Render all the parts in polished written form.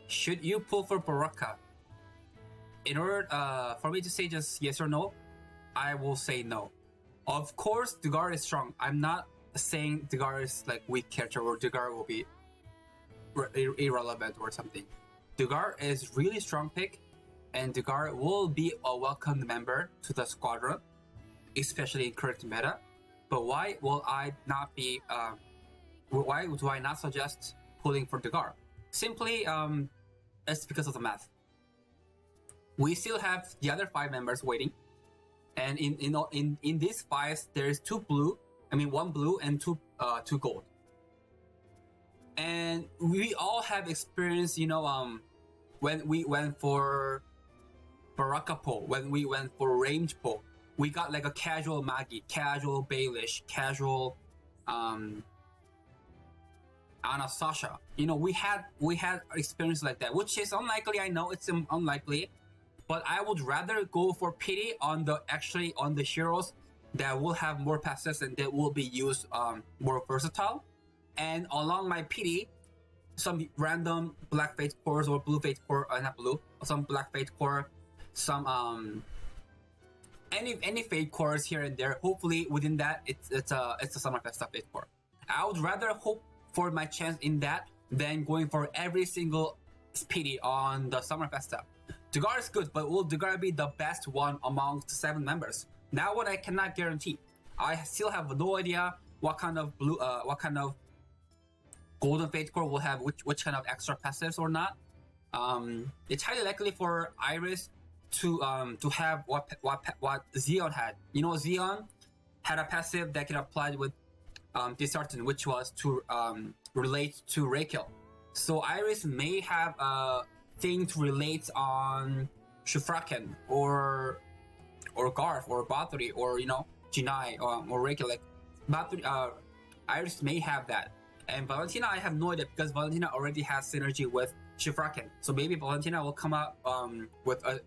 should you pull for Baraka? In order for me to say just yes or no, I will say no. Of course, Degas is strong. I'm not saying Degas is like weak character or Degas will be irrelevant or something. Degas is really strong pick, and Degas will be a welcomed member to the squadron, especially in current meta. But why will I not be? Why do I not suggest pulling for Degas? Simply, it's because of the math. We still have the other 5 members waiting, and in these 5, there's 2 blue. I mean, 1 blue and 2 gold. And we all have experience, when we went for Baraka pull, when we went for range pull, we got like a casual Magi, casual Baelish, casual Anastasia. We had experience like that, which is unlikely. I know it's unlikely, but I would rather go for pity on the heroes that will have more passes and that will be used more versatile. And along my pity, some random black fate cores or blue fate core, not blue, some black fate core, some any fate cores here and there. Hopefully within that, it's a Summer Festa fate core. I would rather hope for my chance in that than going for every single pity on the Summer Festa. Degas is good, but will Degas be the best one amongst 7 members? That one I cannot guarantee. I still have no idea what kind of Golden Fate Core will have which kind of extra passives or not. It's highly likely for Iris to have what Xeon had. Xeon had a passive that can apply with Dishearten, which was to relate to Raquel. So Iris may have a thing to relate on Shufraken or Garth or Bathory or Jinai or Raquel. Like Bathory, Iris may have that. And Valentina, I have no idea because Valentina already has synergy with Shifraken. So maybe Valentina will come out with a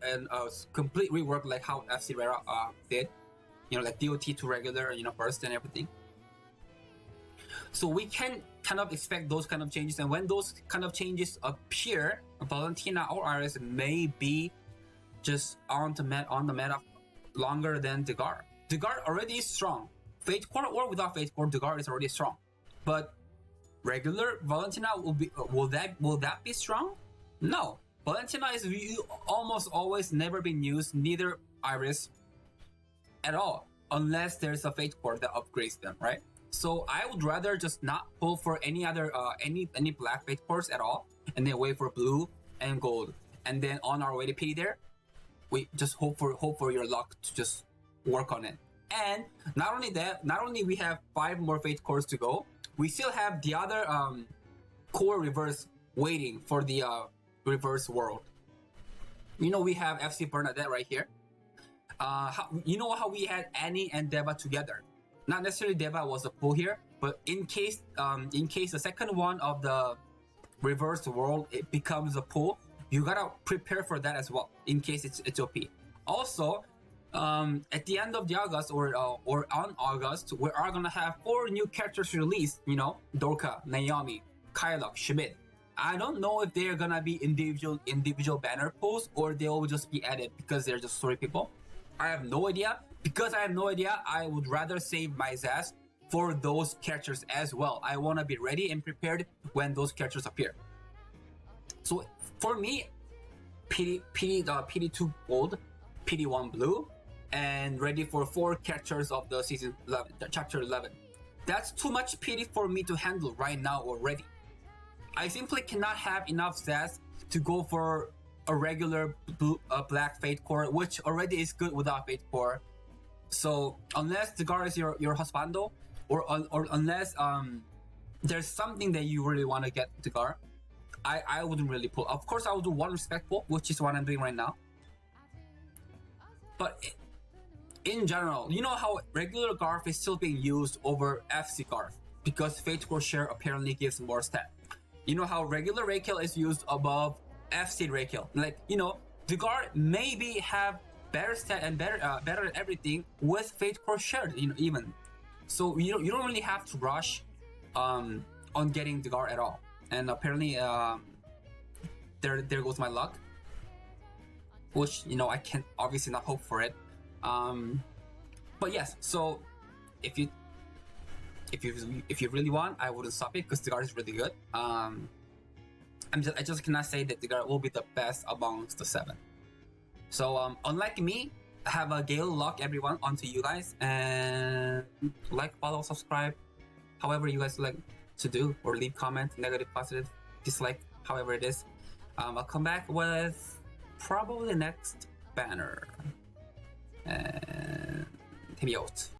complete rework like how FC Rera did. Like DOT to regular, burst and everything. So we can kind of expect those kind of changes. And when those kind of changes appear, Valentina or Iris may be just on the meta longer than Degas. Degas already is strong. Fate Core or without Fate Core, Degas is already strong. But regular Valentina will that be strong? No. Valentina is almost always never been used, neither Iris at all, unless there's a Fate Core that upgrades them, right? So I would rather just not pull for any other any black Fate Cores at all, and then wait for blue and gold, and then on our way to pity there, we just hope for your luck to just work on it. And not only we have 5 more Fate Cores to go, we still have the other core reverse waiting for the reverse world. We have FC Bernadette right here. How we had Annie and Deva together. Not necessarily Deva was a pull here, but in case the second one of the reverse world it becomes a pull, you gotta prepare for that as well in case it's OP. Also, at the end of the August or on August, we are gonna have 4 new characters released. Dorka, Naomi, Kylock, Schmidt. I don't know if they're gonna be individual banner pulls or they will just be added because they're just story people. I have no idea. Because I have no idea, I would rather save my Zaz for those characters as well. I want to be ready and prepared when those characters appear. So for me, PD2 gold, PD1 blue, and ready for 4 characters of the season 11, chapter 11. That's too much PD for me to handle right now already. I simply cannot have enough Zaz to go for a regular black Fate Core, which already is good without Fate Core. So unless Degas is your husbando, or unless there's something that you really want to get Degas, I wouldn't really pull. Of course, I will do 1 respect pull, which is what I'm doing right now. But in general, how regular Garth is still being used over FC Garth because Fate Core share apparently gives more stat. How regular Raquel is used above FC Raquel. Like Degas maybe have better stat and better at everything with Fate Core shared, even. So you don't really have to rush on getting Degas at all. And apparently there goes my luck. Which, you know, I can obviously not hope for it. But yes, so if you really want, I wouldn't stop it because Degas is really good. I just cannot say that Degas will be the best amongst the 7. So unlike me, have a Gale luck, everyone, onto you guys, and like, follow, subscribe, however you guys like to do, or leave comment, negative, positive, dislike, however it is. I'll come back with probably the next banner, and hit me out.